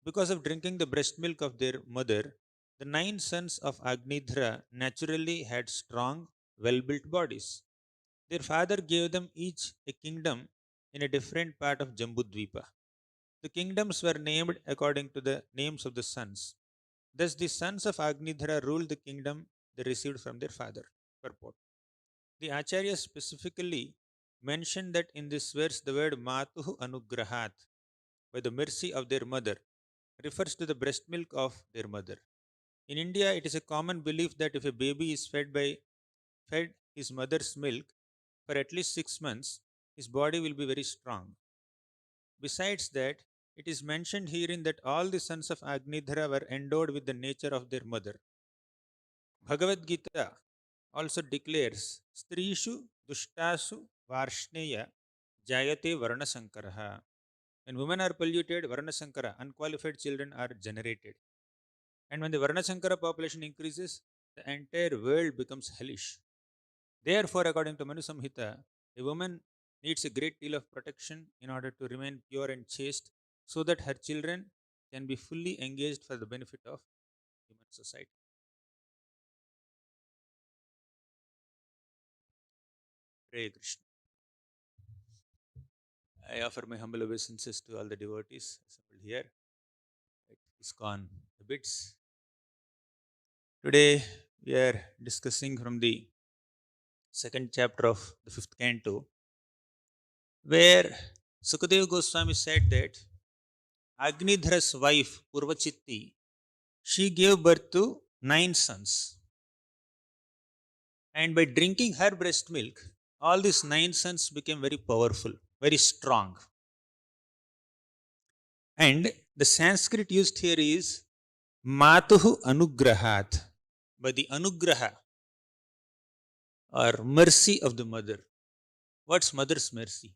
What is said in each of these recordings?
Because of drinking the breast milk of their mother, the 9 sons of Agnidhra naturally had strong, well built bodies. Their father gave them each a kingdom in a different part of Jambudvipa. The kingdoms were named according to the names of the sons. Thus, the sons of Agnidhara ruled the kingdom they received from their father. Purport. The Acharyas specifically mentioned that in this verse the word Matuhu Anugrahat, by the mercy of their mother, refers to the breast milk of their mother. In India, it is a common belief that if a baby is fed his mother's milk for at least 6 months, his body will be very strong. Besides that, it is mentioned herein that all the sons of Agnidhara were endowed with the nature of their mother. Bhagavad Gita also declares, Strishu dushtasu varshneya jayate varnasankaraha. When women are polluted, varnasankara, unqualified children are generated. And when the varnasankara population increases, the entire world becomes hellish. Therefore, according to Manu Samhita, a woman needs a great deal of protection in order to remain pure and chaste so that her children can be fully engaged for the benefit of human society. Hare Krishna. I offer my humble obeisances to all the devotees assembled here at iskcon bits. Today we are discussing from the second chapter of the fifth canto, where Sukadeva Goswami said that Agnidhara's wife Purvachitti, she gave birth to 9 sons. And by drinking her breast milk, all these 9 sons became very powerful, very strong. And the Sanskrit used here is Matuhu Anugrahat, by the Anugraha or mercy of the mother. What's mother's mercy?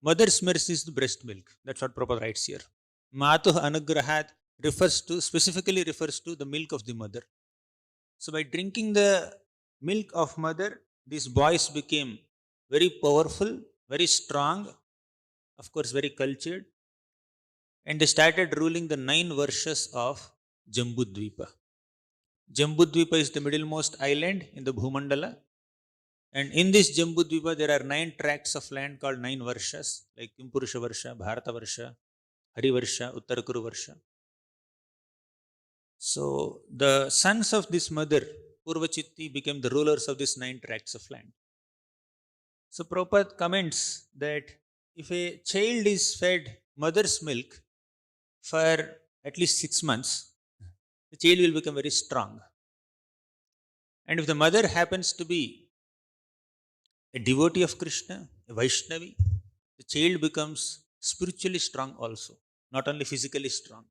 Mother's mercy is the breast milk. That's what Prabhupada writes here. Matuhu Anugrahat specifically refers to the milk of the mother. So by drinking the milk of mother, these boys became very powerful, very strong, of course, very cultured, and they started ruling the 9 varshas of Jambudvipa. Jambudvipa is the middlemost island in the Bhumandala. And in this Jambudvipa, there are 9 tracts of land called 9 varshas, like Kimpurusha Varsha, Bharata Varsha, Hari Varsha, Uttarakuru Varsha. So the sons of this mother, Purvachitti, became the rulers of these 9 tracts of land. So Prabhupada comments that if a child is fed mother's milk for at least 6 months, the child will become very strong. And if the mother happens to be a devotee of Krishna, a Vaishnavi, the child becomes spiritually strong also, not only physically strong.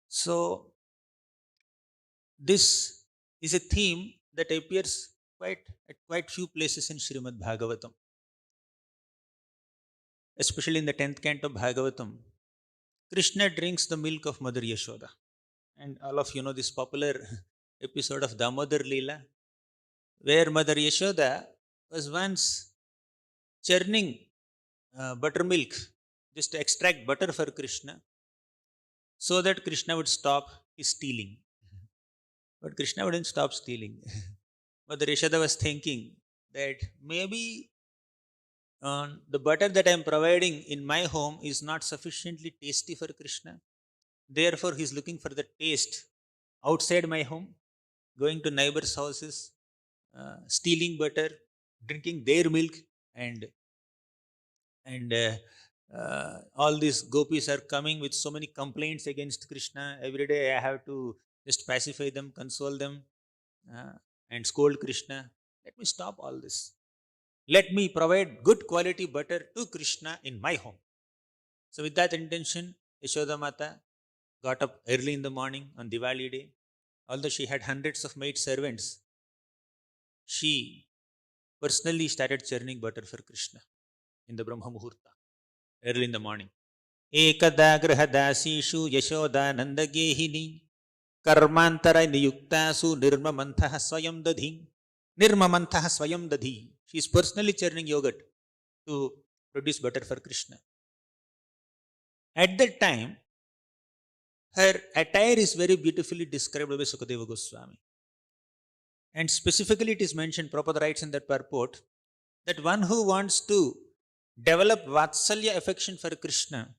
So, this is a theme that appears at quite few places in Srimad Bhagavatam, especially in the 10th canto of Bhagavatam. Krishna drinks the milk of Mother Yashoda. And all of you know this popular episode of Damodar Leela, where Mother Yashoda was once churning buttermilk just to extract butter for Krishna so that Krishna would stop his stealing. But Krishna wouldn't stop stealing. Mother Yashoda was thinking that maybe the butter that I am providing in my home is not sufficiently tasty for Krishna. Therefore, he is looking for the taste outside my home, going to neighbors' houses, stealing butter, drinking their milk, and all these gopis are coming with so many complaints against Krishna. Every day I have to just pacify them, console them, uh, and scold Krishna. Let me stop all this. Let me provide good quality butter to Krishna in my home. So, with that intention, Yashoda Mata got up early in the morning on Diwali day. Although she had hundreds of maid servants, she personally started churning butter for Krishna in the Brahma Muhurta, early in the morning. Ekada grahadasishu yashodanandagehini karmantara niyuktasu nirmamantha swayam dadhi. Nirmamantha swayam dadhi. She is personally churning yogurt to produce butter for Krishna. At that time, her attire is very beautifully described by Sukadeva Goswami. And specifically, it is mentioned, Prabhupada writes in that purport, that one who wants to develop Vatsalya affection for Krishna,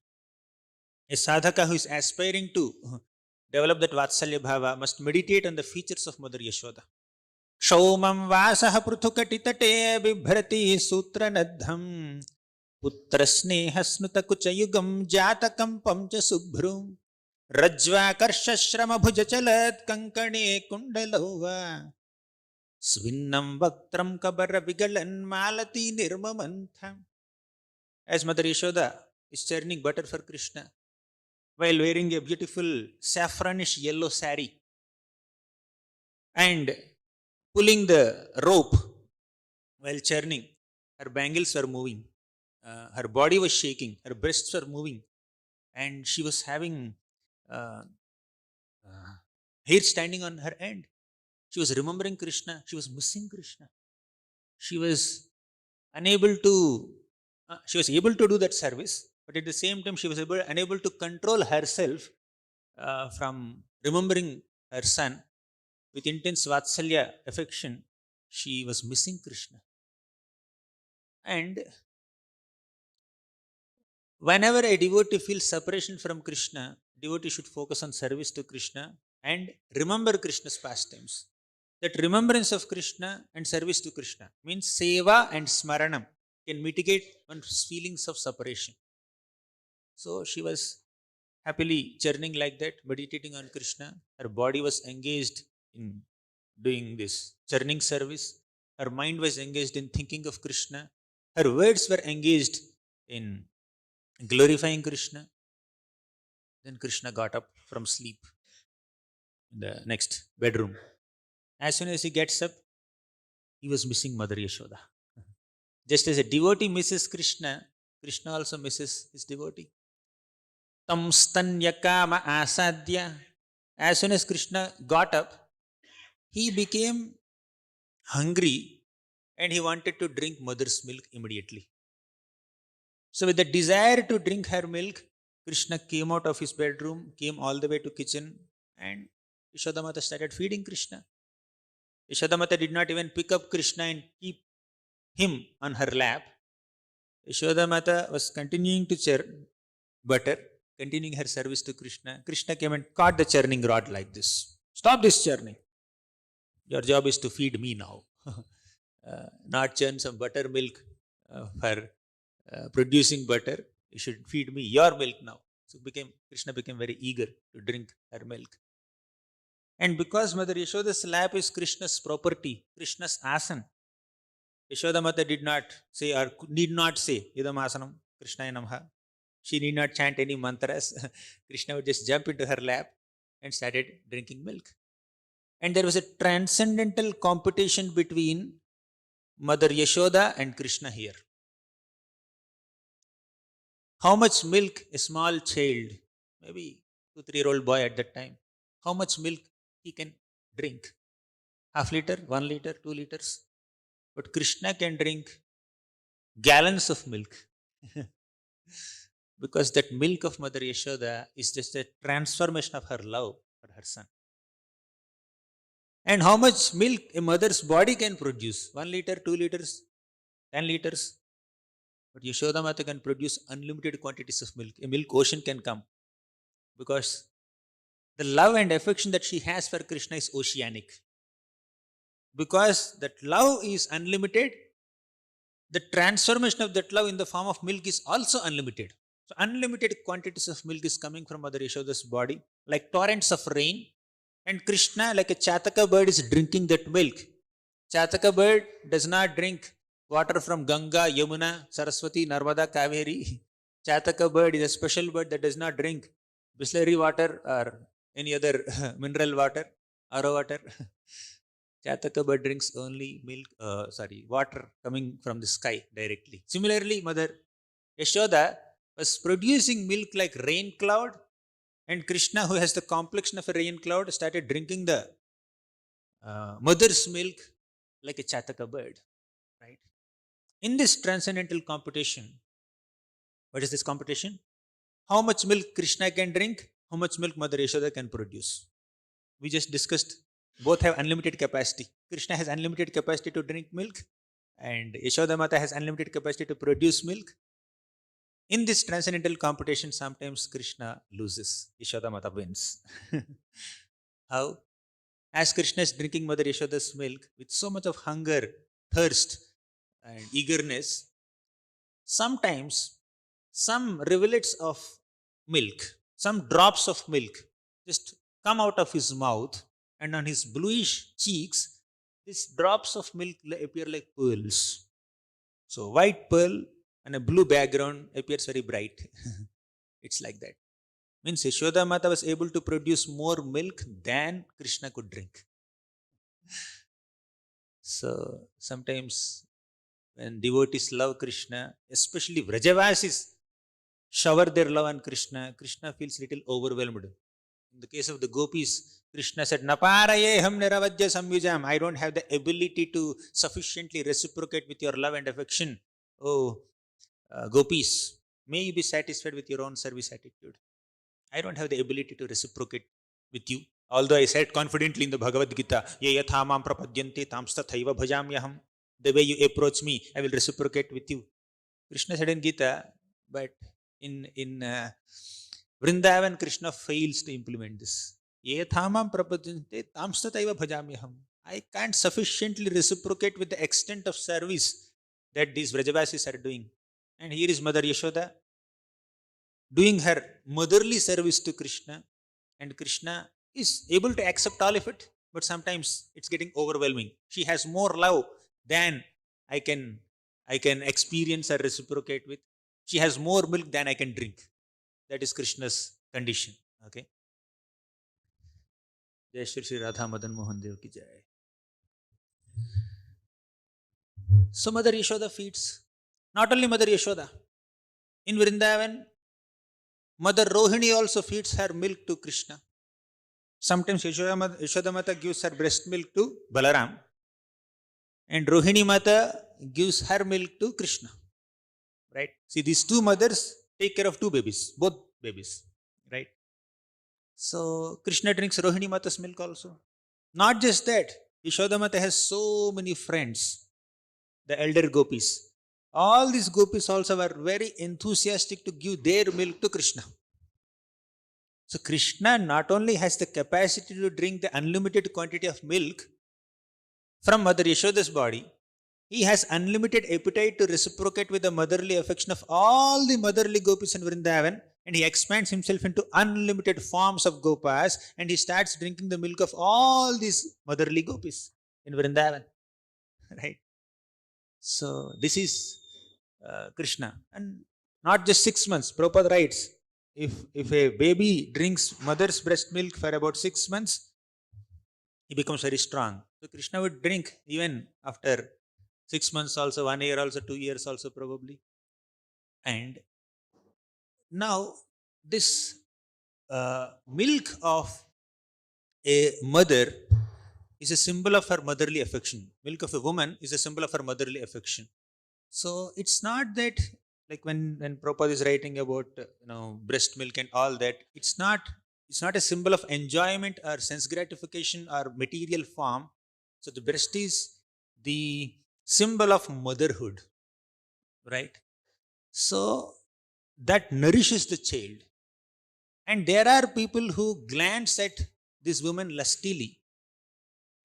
a sadhaka who is aspiring to develop that Vatsalya bhava, must meditate on the features of Mother Yashoda. Kshaumam vasaha pruthukatitate bibhrati sutranadham putrasnehasnuta kuchayugam jatakam pamcha subhrum rajvakarshashrama bhujachalat kankane kundalova svinnam vaktram kabara vigalan malati nirmamantha. As Mother Yashoda is churning butter for Krishna while wearing a beautiful saffronish yellow sari and pulling the rope while churning, her bangles were moving, her body was shaking, her breasts were moving, and she was having uh, uh, hair standing on her end. She was remembering Krishna, she was missing Krishna. She was unable to, she was able to do that service, but at the same time, she was unable to control herself from remembering her son with intense Vatsalya affection. She was missing Krishna. And whenever a devotee feels separation from Krishna, devotee should focus on service to Krishna and remember Krishna's pastimes. That remembrance of Krishna and service to Krishna means seva and smaranam can mitigate one's feelings of separation. So she was happily churning like that, meditating on Krishna. Her body was engaged in doing this churning service. Her mind was engaged in thinking of Krishna. Her words were engaged in glorifying Krishna. Then Krishna got up from sleep in the next bedroom. As soon as he gets up, he was missing Mother Yashoda. Just as a devotee misses Krishna, Krishna also misses his devotee. Tam stanyakama asadya. As soon as Krishna got up, he became hungry and he wanted to drink mother's milk immediately. So with the desire to drink her milk, Krishna came out of his bedroom, came all the way to kitchen, and Yashodamata started feeding Krishna. Yashodamata did not even pick up Krishna and keep him on her lap. Yashodamata was continuing to churn butter, continuing her service to Krishna. Krishna came and caught the churning rod like this. Stop this churning. Your job is to feed me now. Not churn some buttermilk for producing butter. You should feed me your milk now. So Krishna became very eager to drink her milk. And because Mother Yashoda's lap is Krishna's property, Krishna's asan, Yashoda Mata did not say or need not say Idam asanam Krishnaya namaha. She need not chant any mantras. Krishna would just jump into her lap and started drinking milk. And there was a transcendental competition between Mother Yashoda and Krishna here. How much milk a small child, maybe 2-3-year-old boy at that time, how much milk he can drink? Half liter, 1 liter, 2 liters. But Krishna can drink gallons of milk. Because that milk of Mother Yashoda is just a transformation of her love for her son. And how much milk a mother's body can produce? 1 liter, 2 liters, 10 liters. But Yashoda Mata can produce unlimited quantities of milk. A milk ocean can come. Because the love and affection that she has for Krishna is oceanic. Because that love is unlimited, the transformation of that love in the form of milk is also unlimited. So unlimited quantities of milk is coming from Mother Yashoda's body, like torrents of rain. And Krishna, like a Chataka bird, is drinking that milk. Chataka bird does not drink water from Ganga, Yamuna, Saraswati, Narmada, Kaveri. Chataka bird is a special bird that does not drink Bisleri water or any other mineral water, RO water. Chataka bird drinks only milk, water coming from the sky directly. Similarly, Mother Yashoda was producing milk like rain cloud, and Krishna, who has the complexion of a rain cloud, started drinking the mother's milk like a Chataka bird. Right? In this transcendental competition, what is this competition? how much milk Krishna can drink, how much milk Mother Yashoda can produce. We just discussed both have unlimited capacity. Krishna has unlimited capacity to drink milk, and Yashoda Mata has unlimited capacity to produce milk. In this transcendental competition, sometimes Krishna loses, Yashoda Mata wins. How? As Krishna is drinking Mother Yashoda's milk with so much of hunger, thirst, and eagerness, sometimes some rivulets of milk, some drops of milk just come out of his mouth, and on his bluish cheeks, these drops of milk appear like pearls. So, white pearl and a blue background appears very bright. It's like that. Means Yashoda Mata was able to produce more milk than Krishna could drink. So, sometimes when devotees love Krishna, especially Vrajavasis, shower their love on Krishna, Krishna feels little overwhelmed. In the case of the gopis, Krishna said, Naparayeham niravadya samyujam. I don't have the ability to sufficiently reciprocate with your love and affection. Oh, gopis, may you be satisfied with your own service attitude. I don't have the ability to reciprocate with you. Although I said confidently in the Bhagavad Gita, Ye yathamam prapadyante tamstathaiva bhajamyaham. The way you approach me, I will reciprocate with you. Krishna said in Gita, but in Vrindavan, Krishna fails to implement this. Ye thamam prapadyante tamstataiva bhajamyaham. I can't sufficiently reciprocate with the extent of service that these Vrajavasis are doing. And here is Mother Yashoda doing her motherly service to Krishna, and Krishna is able to accept all of it, but sometimes it's getting overwhelming. She has more love than I can experience or reciprocate with. She has more milk than I can drink. That is Krishna's condition. Okay. Jai Shri Radha Madan Mohan Dev ki jai. So Mother Yashoda feeds. Not only Mother Yashoda. In Vrindavan, Mother Rohini also feeds her milk to Krishna. Sometimes Yashoda Mata gives her breast milk to Balaram, and Rohini Mata gives her milk to Krishna. Right? See, these two mothers take care of two babies, both babies. Right? So Krishna drinks Rohini Mata's milk also. Not just that, Yashoda Mata has so many friends, the elder gopis. All these gopis also were very enthusiastic to give their milk to Krishna. So Krishna not only has the capacity to drink the unlimited quantity of milk from Mother Yashoda's body, he has unlimited appetite to reciprocate with the motherly affection of all the motherly gopis in Vrindavan, and he expands himself into unlimited forms of gopas, and he starts drinking the milk of all these motherly gopis in Vrindavan. Right? So this is Krishna. And not just 6 months. Prabhupada writes, if a baby drinks mother's breast milk for about 6 months, he becomes very strong. So Krishna would drink even after 6 months also, 1 year also, 2 years also probably. And now this milk of a mother is a symbol of her motherly affection. Milk of a woman is a symbol of her motherly affection. So it's not that, like when Prabhupada is writing about breast milk and all that, it's not a symbol of enjoyment or sense gratification or material form. So the breast is the symbol of motherhood, right? So that nourishes the child. And there are people who glance at this woman lustily.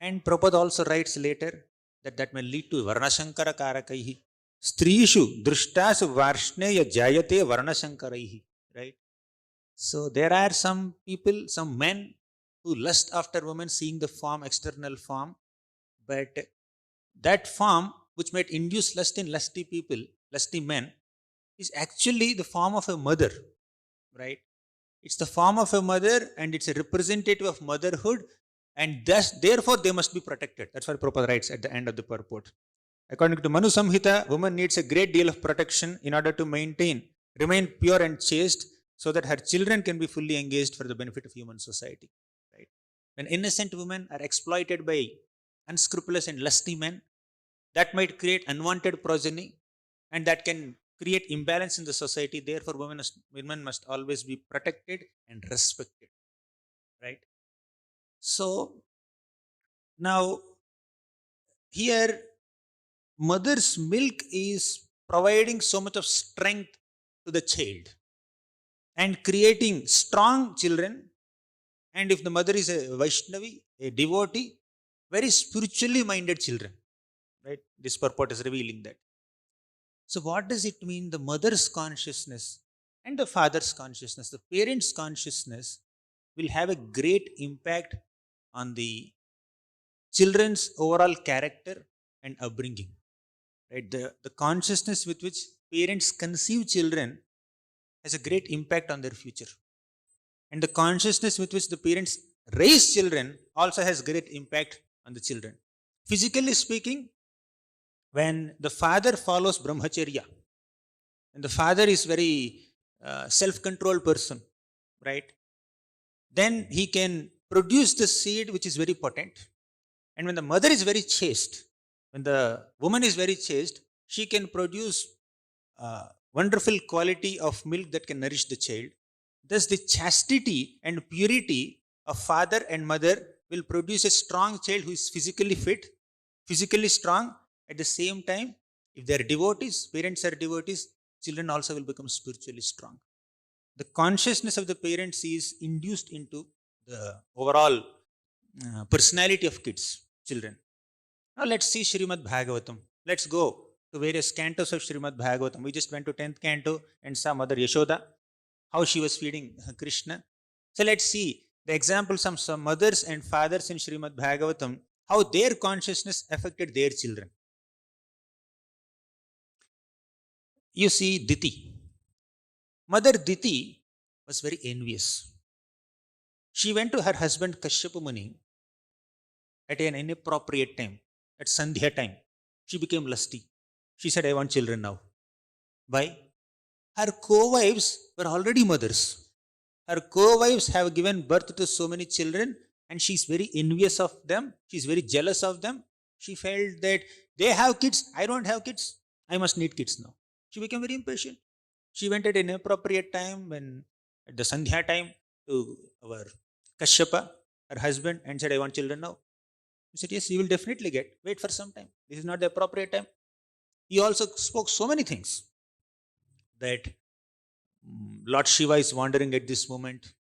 And Prabhupada also writes later that may lead to varnashankara karakaihi. Strishu drishtasu varshneya jayate varnashankaraihi. Right? So there are some people, some men who lust after women seeing the form, external form. But that form which might induce lust in lusty people, lusty men, is actually the form of a mother. Right? It's the form of a mother, and it's a representative of motherhood, and thus, therefore, they must be protected. That's what Prabhupada writes at the end of the purport. According to Manu Samhita, woman needs a great deal of protection in order to remain pure and chaste, so that her children can be fully engaged for the benefit of human society. Right? When innocent women are exploited by unscrupulous and lusty men, that might create unwanted progeny, and that can create imbalance in the society. Therefore, women must always be protected and respected. Right? So now here, mother's milk is providing so much of strength to the child and creating strong children. And if the mother is a Vaishnavi, a devotee, very spiritually minded children, right? This purport is revealing that. So, what does it mean? The mother's consciousness and the father's consciousness, the parents' consciousness will have a great impact on the children's overall character and upbringing. Right? The consciousness with which parents conceive children has a great impact on their future. And the consciousness with which the parents raise children also has great impact on the children. Physically speaking, when the father follows brahmacharya, and the father is very self-controlled person, right? Then he can produce the seed which is very potent. And when the mother is very chaste, when the woman is very chaste, she can produce wonderful quality of milk that can nourish the child. Thus, the chastity and purity of father and mother will produce a strong child who is physically fit, physically strong. At the same time, if they are devotees, parents are devotees, children also will become spiritually strong. The consciousness of the parents is induced into the overall personality of kids, children. Now let's see Srimad Bhagavatam. Let's go to various cantos of Srimad Bhagavatam. We just went to 10th canto and saw Mother Yashoda, how she was feeding Krishna. So let's see the examples of some mothers and fathers in Srimad Bhagavatam, how their consciousness affected their children. You see Diti. Mother Diti was very envious. She went to her husband Kashyapa Muni at an inappropriate time, at Sandhya time. She became lusty. She said, I want children now. Why? Her co-wives were already mothers. Her co-wives have given birth to so many children and she's very envious of them. She's very jealous of them. She felt that they have kids, I don't have kids. I must need kids now. She became very impatient. She went at an inappropriate time when at the Sandhya time to our Kashyapa, her husband, and said, I want children now. He said, yes, you will definitely get. Wait for some time. This is not the appropriate time. He also spoke so many things that Lord Shiva is wandering at this moment.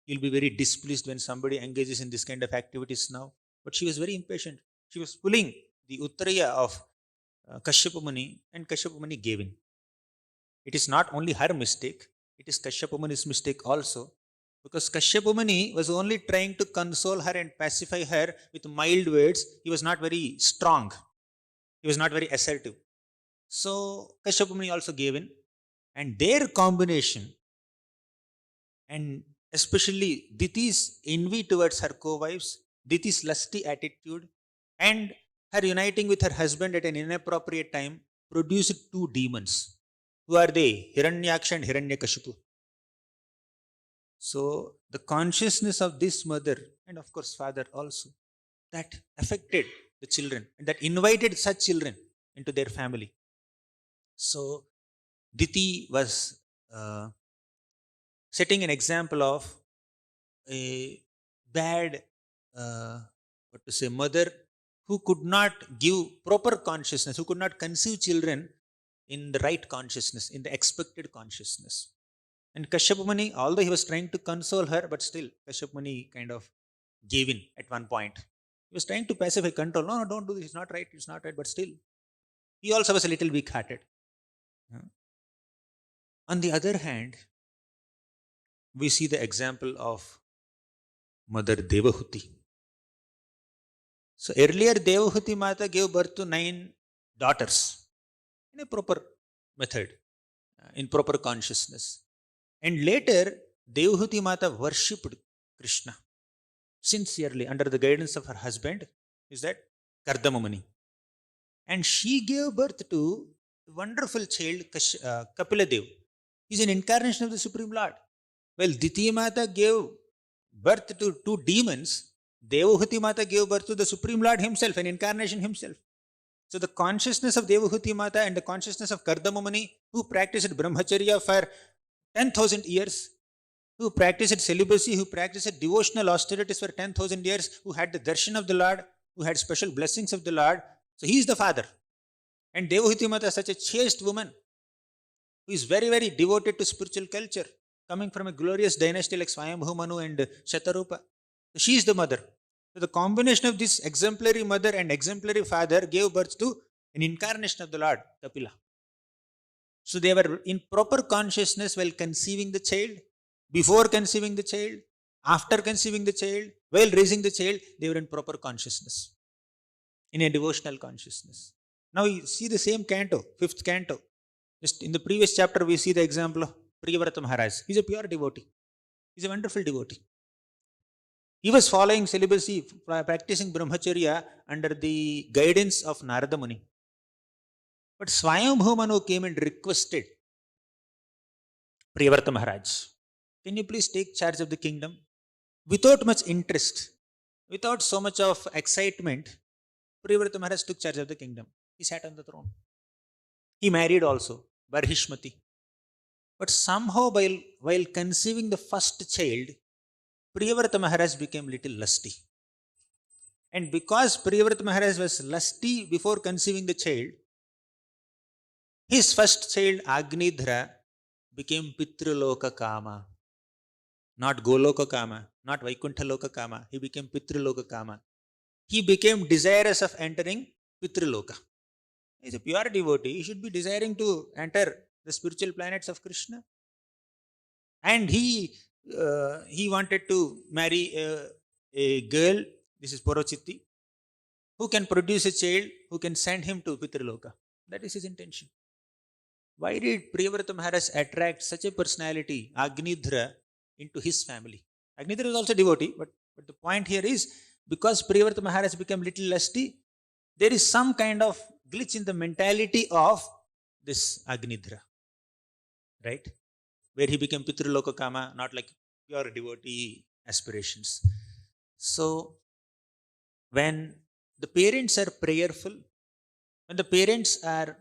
He'll be very displeased when somebody engages in this kind of activities now. But she was very impatient. She was pulling the Uttaraya of Kashyapa Muni, and Kashyapa Muni gave in. It is not only her mistake, it is Kashyapa Muni's mistake also. Because Kashyapa Muni was only trying to console her and pacify her with mild words. He was not very strong. He was not very assertive. So Kashyapa Muni also gave in. And their combination, and especially Diti's envy towards her co-wives, Diti's lusty attitude, and her uniting with her husband at an inappropriate time, produced two demons. Who are they? Hiranyaksha and Hiranyakashipu. So the consciousness of this mother, and of course father also, that affected the children and that invited such children into their family. So Diti was setting an example of a bad, mother who could not give proper consciousness, who could not conceive children in the right consciousness, in the expected consciousness. And Kashyapa Muni, although he was trying to console her, but still Kashyapa Muni kind of gave in at one point. He was trying to pacify, control. No, don't do this. It's not right. It's not right. But still, he also was a little weak-hearted. On the other hand, we see the example of Mother Devahuti. So earlier, Devahuti Mata gave birth to 9 daughters in a proper method, in proper consciousness. And later, Devahuti Mata worshipped Krishna sincerely under the guidance of her husband, is that Kardama Muni. And she gave birth to a wonderful child, Kapila Dev. He's an incarnation of the Supreme Lord. Well, Diti Mata gave birth to 2 demons. Devahuti Mata gave birth to the Supreme Lord himself, an incarnation himself. So the consciousness of Devahuti Mata and the consciousness of Kardama Muni, who practiced brahmacharya for 10,000 years, who practiced celibacy, who practiced devotional austerities for 10,000 years, who had the darshan of the Lord, who had special blessings of the Lord. So he is the father. And Devahuti Mata is such a chaste woman who is very, very devoted to spiritual culture, coming from a glorious dynasty like Swayambhu Manu and Shatarupa. So she is the mother. So the combination of this exemplary mother and exemplary father gave birth to an incarnation of the Lord, Kapila. So they were in proper consciousness while conceiving the child, before conceiving the child, after conceiving the child, while raising the child, they were in proper consciousness, in a devotional consciousness. Now you see the same canto, fifth canto. Just in the previous chapter, we see the example of Priyavrata Maharaj. He's a pure devotee. He's a wonderful devotee. He was following celibacy, practicing brahmacharya under the guidance of Narada Muni. But Swayambhu Manu came and requested Priyavrata Maharaj, can you please take charge of the kingdom? Without much interest, without so much of excitement, Priyavrata Maharaj took charge of the kingdom. He sat on the throne. He married also, Barhishmati. But somehow while conceiving the first child, Priyavrata Maharaj became little lusty. And because Priyavrata Maharaj was lusty before conceiving the child, his first child, Agnidhra, became Pitraloka Kama. Not Goloka Kama, not Vaikuntha Loka Kama. He became Pitraloka Kama. He became desirous of entering Pitraloka. He is a pure devotee. He should be desiring to enter the spiritual planets of Krishna. And he wanted to marry a girl, this is Porochiti, who can produce a child, who can send him to Pitraloka. That is his intention. Why did Priyavrata Maharaj attract such a personality, Agnidhra, into his family? Agnidhra is also devotee, but the point here is, because Priyavrata Maharaj became little lusty, there is some kind of glitch in the mentality of this Agnidhra, right? Where he became Pitraloka Kama, not like pure devotee aspirations. So, when the parents are prayerful, when the parents are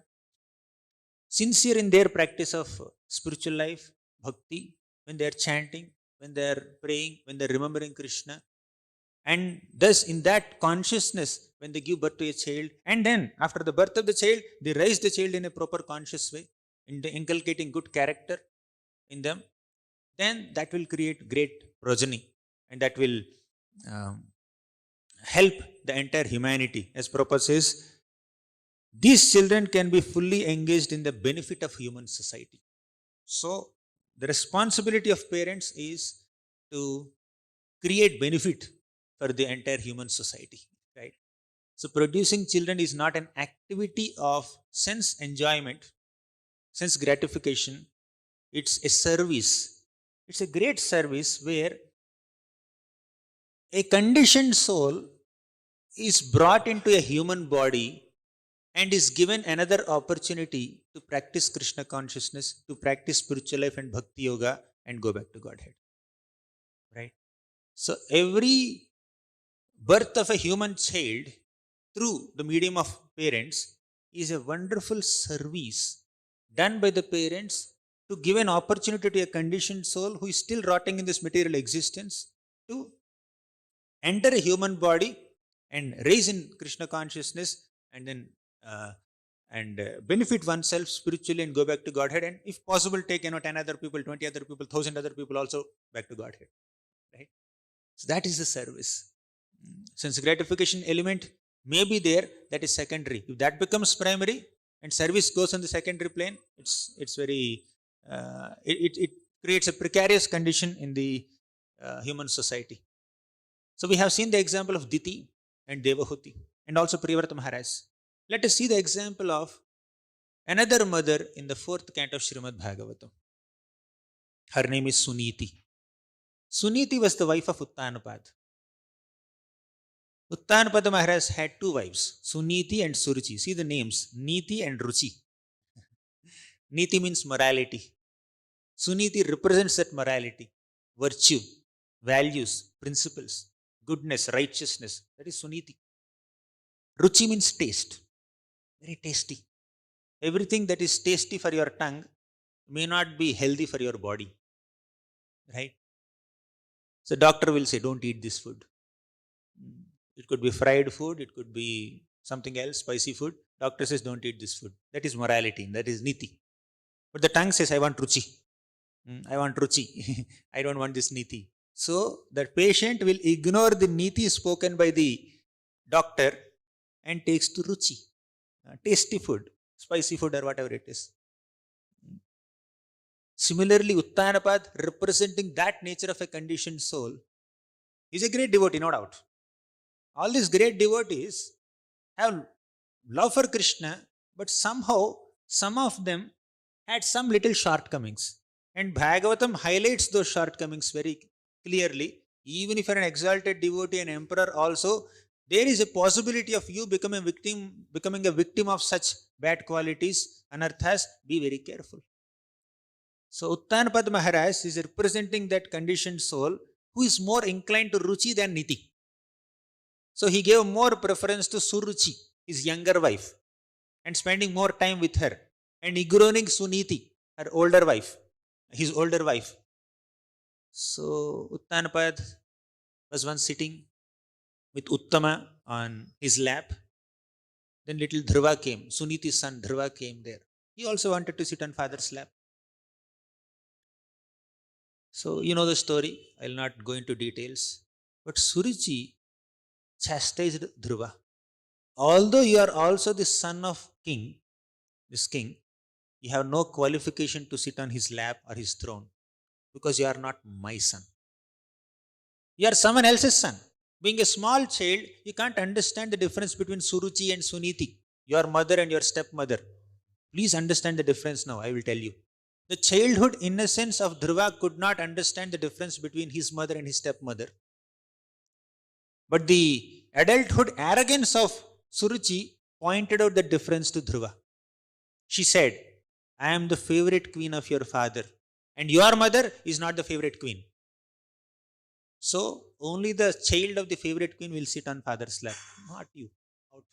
sincere in their practice of spiritual life, bhakti, when they are chanting, when they are praying, when they are remembering Krishna, and thus in that consciousness, when they give birth to a child, and then after the birth of the child, they raise the child in a proper conscious way, inculcating good character in them, then that will create great progeny, and that will help the entire humanity. As Prabhupada says, these children can be fully engaged in the benefit of human society. So, the responsibility of parents is to create benefit for the entire human society, right? So, producing children is not an activity of sense enjoyment, sense gratification. It's a service. It's a great service where a conditioned soul is brought into a human body and is given another opportunity to practice Krishna consciousness, to practice spiritual life and bhakti yoga, and go back to Godhead. Right? So every birth of a human child through the medium of parents is a wonderful service done by the parents to give an opportunity to a conditioned soul who is still rotting in this material existence to enter a human body and raise in Krishna consciousness, and then benefit oneself spiritually and go back to Godhead, and if possible take 10 other people, 20 other people, 1,000 other people also back to Godhead. Right? So that is the service. Since gratification element may be there, that is secondary. If that becomes primary and service goes on the secondary plane, it's very it creates a precarious condition in the human society. So we have seen the example of Diti and Devahuti and also Priyavrata Maharaj. Let us see the example of another mother in the 4th canto of Srimad Bhagavatam. Her name is Suniti. Suniti was the wife of Uttanapad. Uttanapada Maharaj had 2 wives, Suniti and Suruchi. See the names, Niti and Ruchi. Niti means morality. Suniti represents that morality, virtue, values, principles, goodness, righteousness. That is Suniti. Ruchi means taste. very tasty. Everything that is tasty for your tongue may not be healthy for your body, right? So doctor will say, don't eat this food. It could be fried food, it could be something else, spicy food. Doctor says, don't eat this food. That is morality, that is niti. But the tongue says, I want ruchi. I want ruchi. I don't want this niti. So the patient will ignore the niti spoken by the doctor and takes to ruchi, tasty food, spicy food or whatever it is. Similarly, Uttanapad, representing that nature of a conditioned soul, is a great devotee, no doubt. All these great devotees have love for Krishna, but somehow some of them had some little shortcomings. And Bhagavatam highlights those shortcomings very clearly. Even if you're an exalted devotee and emperor, also, there is a possibility of you becoming a victim of such bad qualities, anarthas. Be very careful. So Uttanapad Maharaj is representing that conditioned soul who is more inclined to Ruchi than Niti. So he gave more preference to Suruchi, his younger wife, and spending more time with her, and ignoring Suniti, her older wife, his older wife. So Uttanapad was once sitting with Uttama on his lap. Then little Dhruva came, Suniti's son Dhruva came there. He also wanted to sit on father's lap. So you know the story. I will not go into details. But Suruchi chastised Dhruva. Although you are also the son of this king, you have no qualification to sit on his lap or his throne because you are not my son. You are someone else's son. Being a small child, you can't understand the difference between Suruchi and Suniti, your mother and your stepmother. Please understand the difference now, I will tell you. The childhood innocence of Dhruva could not understand the difference between his mother and his stepmother. But the adulthood arrogance of Suruchi pointed out the difference to Dhruva. She said, I am the favorite queen of your father, and your mother is not the favorite queen. So, only the child of the favorite queen will sit on father's lap, not you. Out.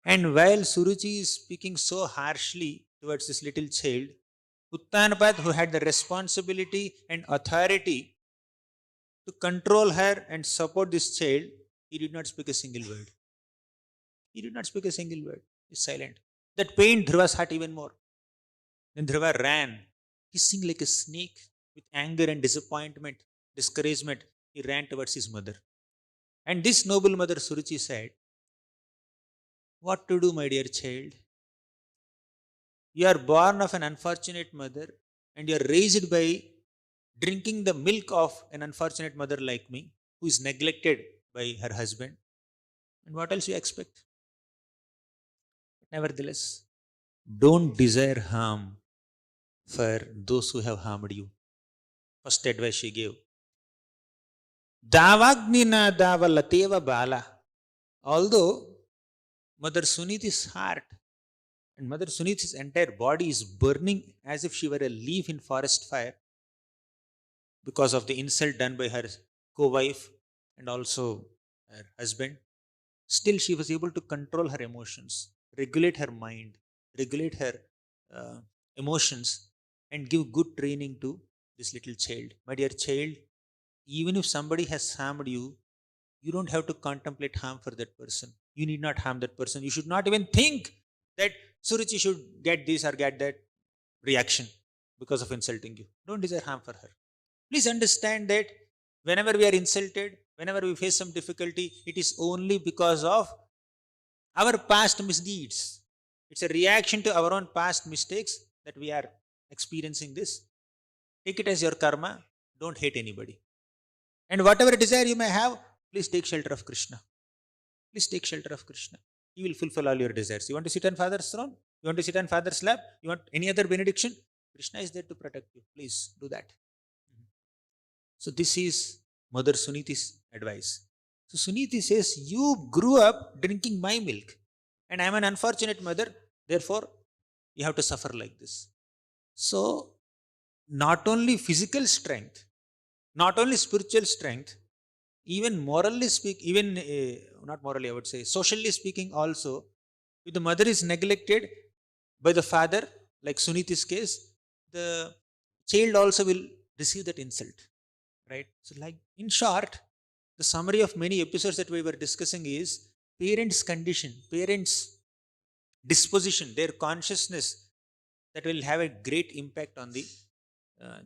And while Suruchi is speaking so harshly towards this little child, Uttanapad, who had the responsibility and authority to control her and support this child, he did not speak a single word. He did not speak a single word. He's silent. That pained Dhruva's heart even more. Then Dhruva ran, hissing like a snake with anger and disappointment, discouragement. He ran towards his mother. And this noble mother, Suruchi, said, what to do, my dear child? You are born of an unfortunate mother and you are raised by drinking the milk of an unfortunate mother like me, who is neglected by her husband. And what else you expect? Nevertheless, don't desire harm for those who have harmed you. First advice she gave. Davagnina davalateva bala. Although Mother Suniti's heart and Mother Suniti's entire body is burning as if she were a leaf in forest fire because of the insult done by her co-wife and also her husband, still she was able to control her emotions, regulate her mind, regulate her uh, emotions, and give good training to this little child. My dear child, even if somebody has harmed you, you don't have to contemplate harm for that person. You need not harm that person. You should not even think that Suruchi should get this or get that reaction because of insulting you. Don't desire harm for her. Please understand that whenever we are insulted, whenever we face some difficulty, it is only because of our past misdeeds. It's a reaction to our own past mistakes that we are experiencing this. Take it as your karma. Don't hate anybody. And whatever desire you may have, please take shelter of Krishna. Please take shelter of Krishna. He will fulfill all your desires. You want to sit on Father's throne? You want to sit on Father's lap? You want any other benediction? Krishna is there to protect you. Please do that. So this is Mother Suniti's advice. So Suniti says, you grew up drinking my milk and I am an unfortunate mother, therefore you have to suffer like this. So not only physical strength, not only spiritual strength, even morally speaking, even not morally, I would say, socially speaking also, If the mother is neglected by the father, like Suniti's case, the child also will receive that insult, right? So, like in short, the summary of many episodes that we were discussing is parents' condition, parents' disposition, their consciousness that will have a great impact on the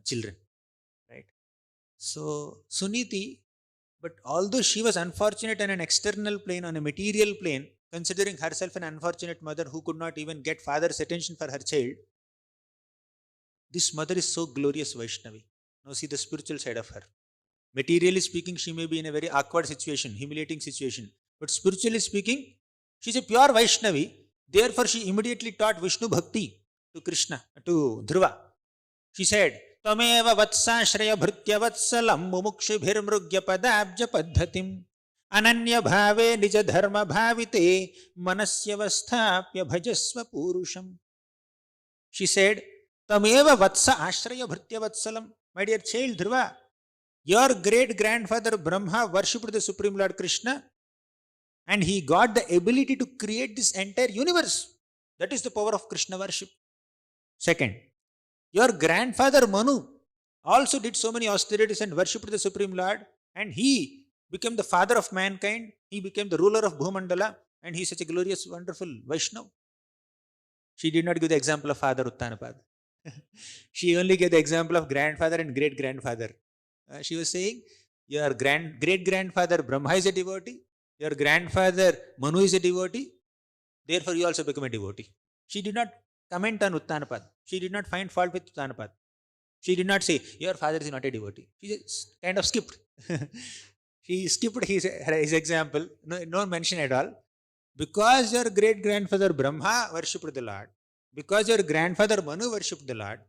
children, right? So, Suniti, but although she was unfortunate on an external plane, on a material plane, considering herself an unfortunate mother who could not even get father's attention for her child, this mother is so glorious Vaishnavi. Now see the spiritual side of her. Materially speaking, she may be in a very awkward situation, humiliating situation. But spiritually speaking, she's a pure Vaishnavi. Therefore, she immediately taught Vishnu Bhakti to Krishna, to Dhruva. She said, Tameva vatsashraya bhritya vatsalam mumukshubhirmrugya padabja paddhatim ananya bhave nija dharma bhavite manasya vasthapya bhajasva purusham. She said, Tameva vatsa ashraya bhritya vatsalam. My dear child Dhruva, your great grandfather Brahma worshipped the Supreme Lord Krishna and he got the ability to create this entire universe. That is the power of Krishna worship. Second, your grandfather Manu also did so many austerities and worshipped the Supreme Lord, and he became the father of mankind. He became the ruler of Bhumandala, and he is such a glorious, wonderful Vaishnav. She did not give the example of father Uttanapad. She only gave the example of grandfather and great grandfather. She was saying, your great grandfather Brahma is a devotee, your grandfather Manu is a devotee, therefore you also become a devotee. She did not comment on Uttanapad. She did not find fault with Uttanapad. She did not say, your father is not a devotee. She just kind of skipped. She skipped his example, no mention at all. Because your great grandfather Brahma worshipped the Lord, because your grandfather Manu worshipped the Lord,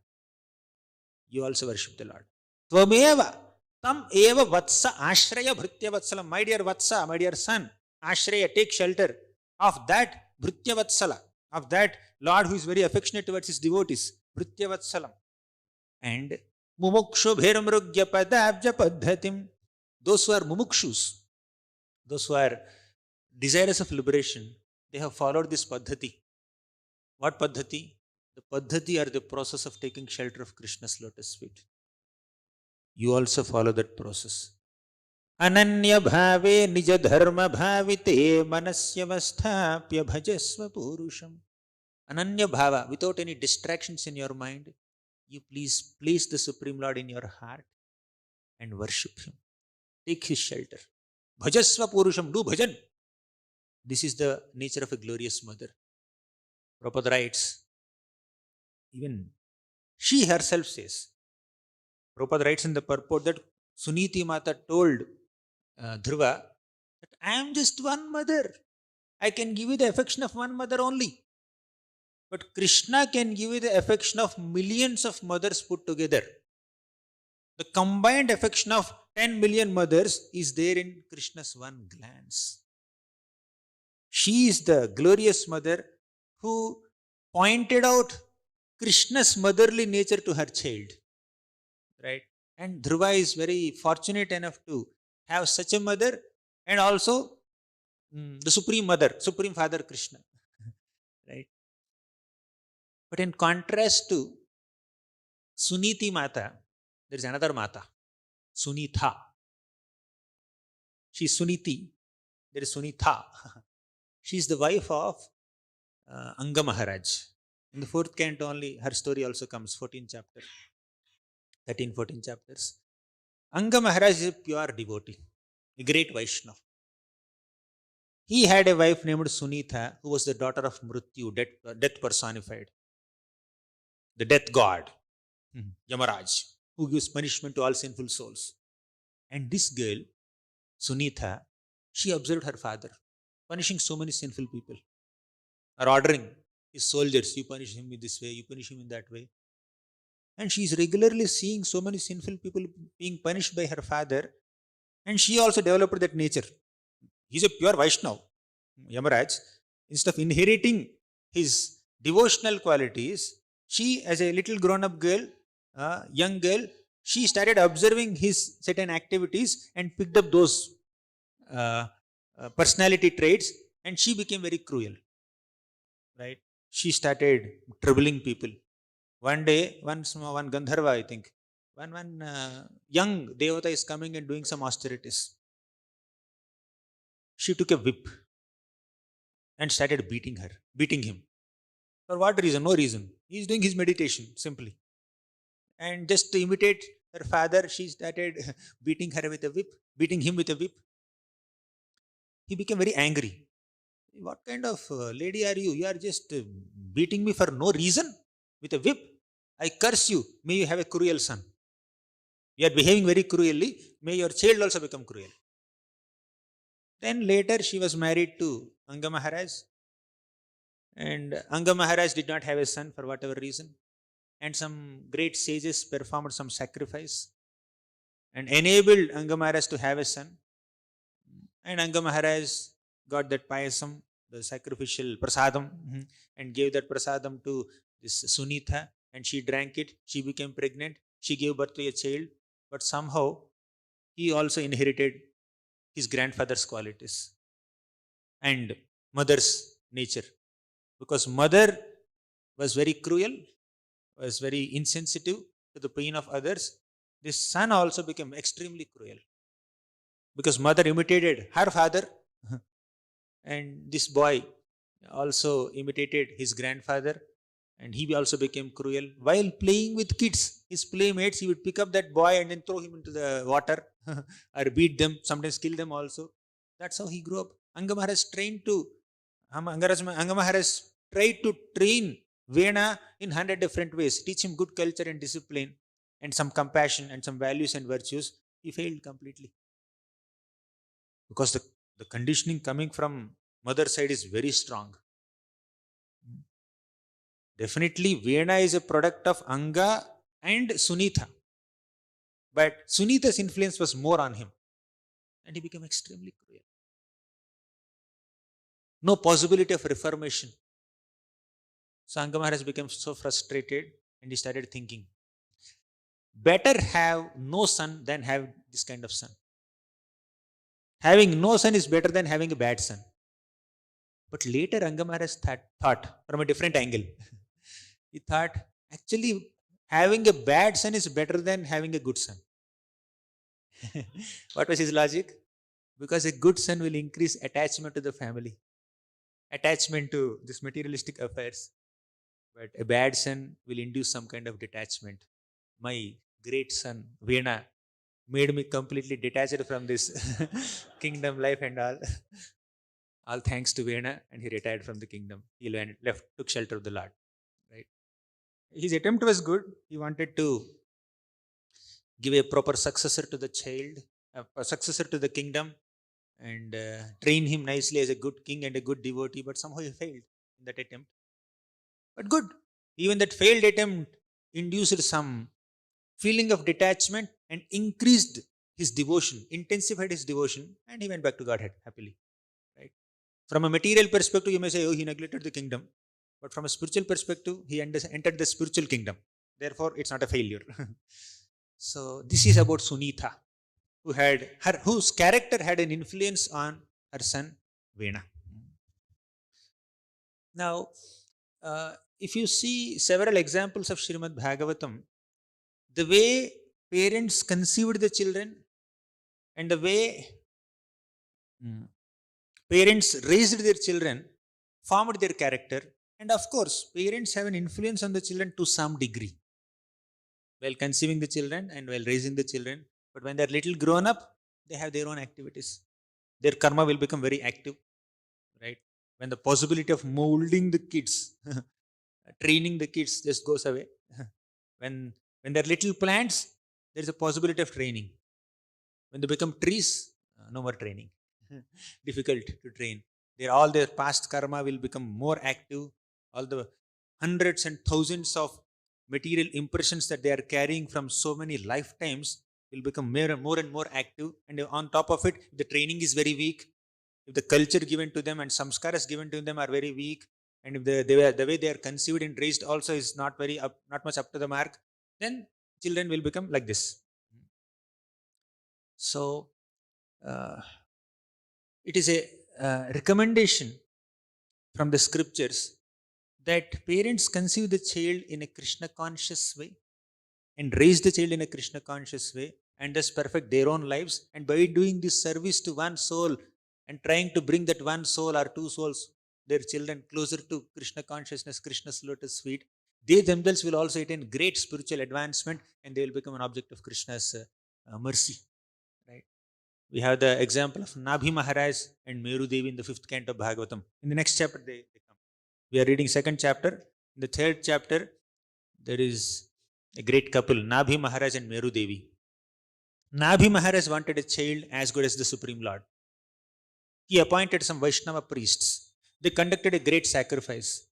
you also worship the Lord. Tvameva tam eva vatsa ashraya bhritya vatsalam. My dear Vatsa, my dear son, ashraya, take shelter of that bhritya vatsala, of that Lord who is very affectionate towards his devotees, bhritya vatsalam. And mumukshu bhiramrugya padabja paddhatim. Those who are mumukshus, those who are desirous of liberation, they have followed this paddhati. What paddhati? The paddhati are the process of taking shelter of Krishna's lotus feet. You also follow that process. Ananya bhave nija dharma bhavite manasyavasthapya bhajasva purusham. Ananya bhava, without any distractions in your mind, you please place the Supreme Lord in your heart and worship Him. Take His shelter. Bhajasva purusham, do bhajan. This is the nature of a glorious mother. Prabhupada writes, even she herself says, Prabhupada writes in the purport that Suniti Mata told Dhruva that I am just one mother. I can give you the affection of one mother only. But Krishna can give you the affection of millions of mothers put together. The combined affection of 10 million mothers is there in Krishna's one glance. She is the glorious mother who pointed out Krishna's motherly nature to her child. Right? And Dhruva is very fortunate enough to have such a mother and also the Supreme Mother, Supreme Father Krishna. Right? But in contrast to Suniti Mata, there is another Mata, Sunitha. She is Suniti, there is Sunitha. She is the wife of Anga Maharaj. In the 4th canto only, her story also comes, 14th chapter, 13, 14 chapters. Anga Maharaj is a pure devotee, a great Vaishnava. He had a wife named Sunitha, who was the daughter of Mrityu, death personified. The death god, Yamaraj, who gives punishment to all sinful souls. And this girl, Sunitha, she observed her father punishing so many sinful people, or ordering his soldiers, you punish him in this way, you punish him in that way. And she is regularly seeing so many sinful people being punished by her father, and she also developed that nature. He is a pure Vaishnava, Yamaraj. Instead of inheriting his devotional qualities, she, as a little grown-up girl, young girl, she started observing his certain activities and picked up those personality traits, and she became very cruel. right? She started troubling people. One day, one Gandharva, I think, one young Devata is coming and doing some austerities. She took a whip and started beating him. For what reason? No reason. He is doing his meditation simply. And just to imitate her father, she started beating him with a whip. He became very angry. What kind of lady are you? You are just beating me for no reason with a whip. I curse you. May you have a cruel son. You are behaving very cruelly. May your child also become cruel. Then later she was married to Anga Maharaj, and Anga Maharaj did not have a son for whatever reason. And some great sages performed some sacrifice and enabled Anga Maharaj to have a son. And Anga Maharaj got that payasam, the sacrificial prasadam, and gave that prasadam to this Sunitha, and she drank it. She became pregnant. She gave birth to a child, but somehow he also inherited his grandfather's qualities and mother's nature, because mother was very cruel, was very insensitive to the pain of others. This son also became extremely cruel because mother imitated her father, and this boy also imitated his grandfather, and he also became cruel while playing with kids. His playmates, he would pick up that boy and then throw him into the water or beat them, sometimes kill them also. That's how he grew up. Anga Maharaj trained to Anga Maharaj tried to train Vena in 100 different ways, teach him good culture and discipline and some compassion and some values and virtues. He failed completely because the conditioning coming from mother side is very strong. Definitely, Vena is a product of Anga and Sunitha, but Sunitha's influence was more on him, and he became extremely cruel. No possibility of reformation. So Anga Maharaj became so frustrated, and he started thinking, better have no son than have this kind of son. Having no son is better than having a bad son. But later, Anga Maharaj thought from a different angle. He thought, actually, having a bad son is better than having a good son. What was his logic? Because a good son will increase attachment to the family, attachment to this materialistic affairs. But a bad son will induce some kind of detachment. My great son, Vena, made me completely detached from this kingdom life and all. All thanks to Vena, and he retired from the kingdom. He left, took shelter of the Lord. Right? His attempt was good. He wanted to give a proper successor to the child, a successor to the kingdom, and train him nicely as a good king and a good devotee. But somehow he failed in that attempt. But good. Even that failed attempt induced some feeling of detachment and increased his devotion, intensified his devotion, and he went back to Godhead happily. Right? From a material perspective, you may say, oh, he neglected the kingdom. But from a spiritual perspective, he entered the spiritual kingdom. Therefore, it's not a failure. So this is about Sunitha, whose character had an influence on her son Vena. Now, if you see several examples of Srimad Bhagavatam, the way parents conceived the children and the way parents raised their children formed their character. And of course, parents have an influence on the children to some degree while conceiving the children and while raising the children. But when they're little grown up, they have their own activities. Their karma will become very active, right? When the possibility of molding the kids, training the kids just goes away. when when they're little plants, there is a possibility of training. When they become trees, no more training. Difficult to train. All their past karma will become more active. All the hundreds and thousands of material impressions that they are carrying from so many lifetimes will become and more active. And on top of it, the training is very weak. If the culture given to them and samskaras given to them are very weak, and if the way they are conceived and raised also is not much up to the mark, then children will become like this. So, uh, it is a recommendation from the scriptures that parents conceive the child in a Krishna conscious way and raise the child in a Krishna conscious way and thus perfect their own lives. And by doing this service to one soul and trying to bring that one soul or two souls, their children, closer to Krishna consciousness, Krishna's lotus feet, they themselves will also attain great spiritual advancement and they will become an object of Krishna's mercy. Right? We have the example of Nabhi Maharaj and Meru Devi in the fifth canto of Bhagavatam. In the next chapter, they come. We are reading second chapter. In the third chapter, there is a great couple, Nabhi Maharaj and Meru Devi. Nabhi Maharaj wanted a child as good as the Supreme Lord. He appointed some Vaishnava priests. They conducted a great sacrifice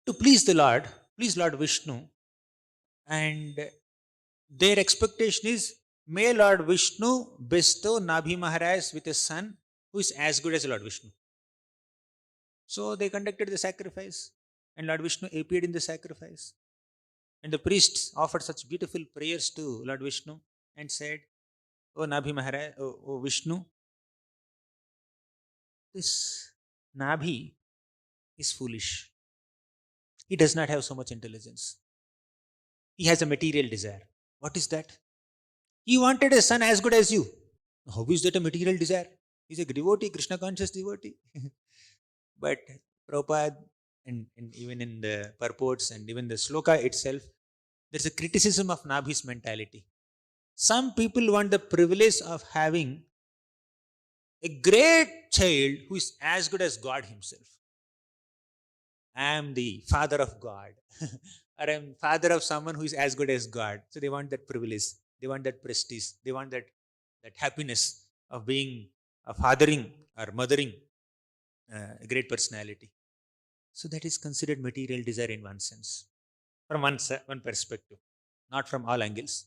to please Lord Vishnu, and their expectation is, may Lord Vishnu bestow Nabhi Maharaj with a son who is as good as Lord Vishnu. So they conducted the sacrifice, and Lord Vishnu appeared in the sacrifice. And the priests offered such beautiful prayers to Lord Vishnu and said, "Oh Nabhi Maharaj, oh Vishnu, this Nabhi is foolish. He does not have so much intelligence. He has a material desire. What is that? He wanted a son as good as you. How is that a material desire? He's a devotee, Krishna conscious devotee." But Prabhupada, and even in the purports and even the sloka itself, there's a criticism of Nabhi's mentality. Some people want the privilege of having a great child who is as good as God Himself. I am the father of God, or I am father of someone who is as good as God. So they want that privilege, they want that prestige, they want that happiness of being a fathering or mothering a great personality. So that is considered material desire in one sense, from one perspective, not from all angles.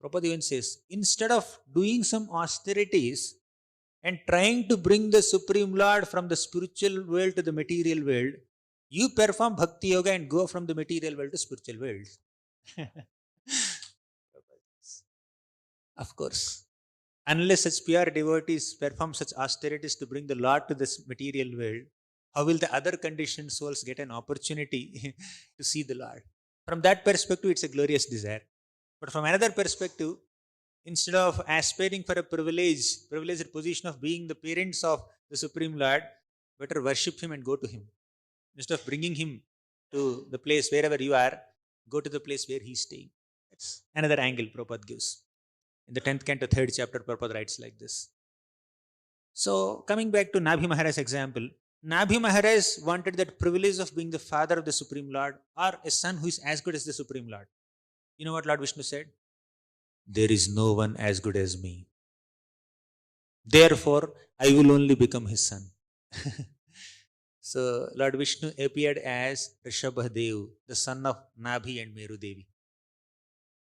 Prabhupada even says, instead of doing some austerities and trying to bring the Supreme Lord from the spiritual world to the material world, you perform Bhakti Yoga and go from the material world to spiritual world. Of course, unless such pure devotees perform such austerities to bring the Lord to this material world, how will the other conditioned souls get an opportunity to see the Lord? From that perspective, it's a glorious desire. But from another perspective, instead of aspiring for a privileged position of being the parents of the Supreme Lord, better worship Him and go to Him. Instead of bringing Him to the place wherever you are, go to the place where He's staying. That's another angle Prabhupada gives. In the 10th canto, 3rd chapter, Prabhupada writes like this. So, coming back to Nabhi Maharaj's example, Nabhi Maharaj wanted that privilege of being the father of the Supreme Lord or a son who is as good as the Supreme Lord. You know what Lord Vishnu said? There is no one as good as me. Therefore, I will only become his son. So, Lord Vishnu appeared as Rishabhadev, the son of Nabhi and Meru Devi.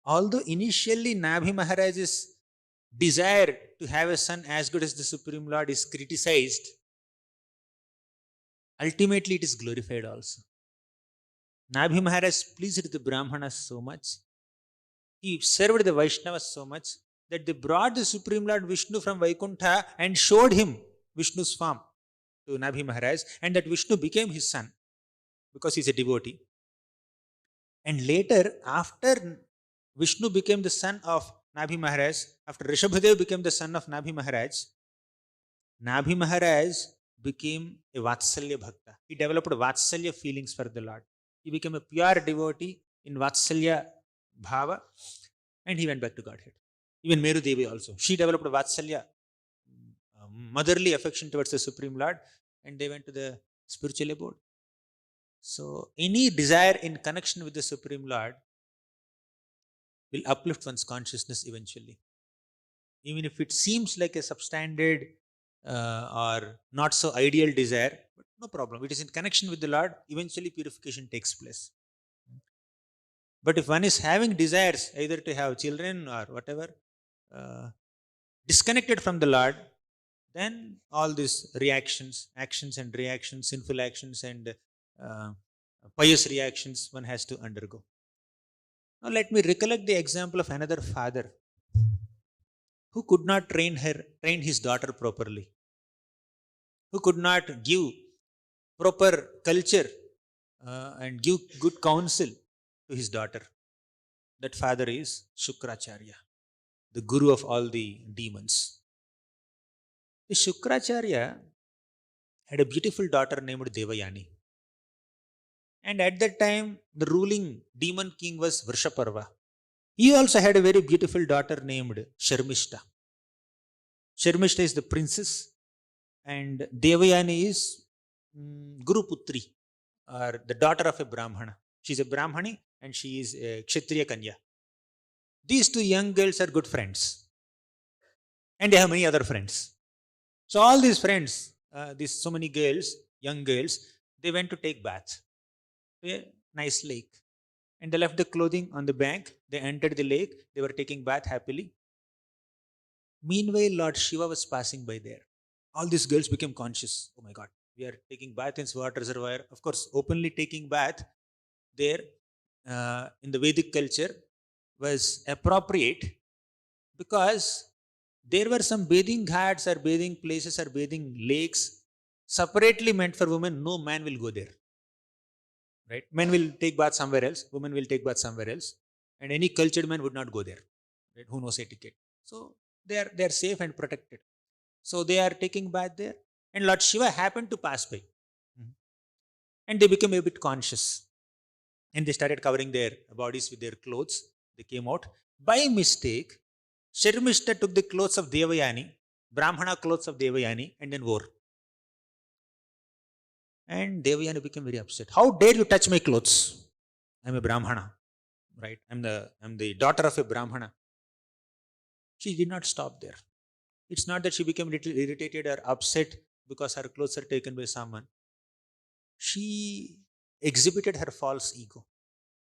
Although initially Nabhi Maharaj's desire to have a son as good as the Supreme Lord is criticized, ultimately it is glorified also. Nabhi Maharaj pleased the Brahmanas so much, he served the Vaishnavas so much, that they brought the Supreme Lord Vishnu from Vaikuntha and showed him Vishnu's form to Nabhi Maharaj, and that Vishnu became his son because he is a devotee. And later, after Vishnu became the son of Nabhi Maharaj, after Rishabhadev became the son of Nabhi Maharaj became a Vatsalya Bhakta. He developed Vatsalya feelings for the Lord. He became a pure devotee in Vatsalya Bhava, and he went back to Godhead. Even Meru Devi also. She developed Vatsalya, motherly affection towards the Supreme Lord, and they went to the spiritual abode. So, any desire in connection with the Supreme Lord will uplift one's consciousness eventually. Even if it seems like a substandard or not so ideal desire, but no problem. It is in connection with the Lord, eventually purification takes place. But if one is having desires, either to have children or whatever, disconnected from the Lord, then all these reactions, actions and reactions, sinful actions and pious reactions, one has to undergo. Now, let me recollect the example of another father who could not train his daughter properly, who could not give proper culture and give good counsel to his daughter. That father is Shukracharya, the guru of all the demons. The Shukracharya had a beautiful daughter named Devayani. And at that time, the ruling demon king was Vrishaparva. He also had a very beautiful daughter named Sharmishta. Sharmishta is the princess, and Devayani is Guru Putri, or the daughter of a Brahmana. She is a Brahmani and she is a Kshatriya Kanya. These two young girls are good friends, and they have many other friends. So all these friends, these so many girls, young girls, they went to take bath. A nice lake. And they left the clothing on the bank. They entered the lake. They were taking bath happily. Meanwhile, Lord Shiva was passing by there. All these girls became conscious. Oh my God, we are taking bath in Swat reservoir. Of course, openly taking bath there in the Vedic culture was appropriate because there were some bathing ghats or bathing places or bathing lakes separately meant for women. No man will go there. Right? Men will take bath somewhere else, women will take bath somewhere else, and any cultured man would not go there. Right? Who knows etiquette? So they are safe and protected. So they are taking bath there, and Lord Shiva happened to pass by, and they became a bit conscious, and they started covering their bodies with their clothes. They came out by mistake. Sharmishta took the clothes of Devayani, Brahmana clothes of Devayani, and then wore. And Devayani became very upset. How dare you touch my clothes? I'm a Brahmana, right? I'm the daughter of a Brahmana. She did not stop there. It's not that she became a little irritated or upset because her clothes are taken by someone. She exhibited her false ego,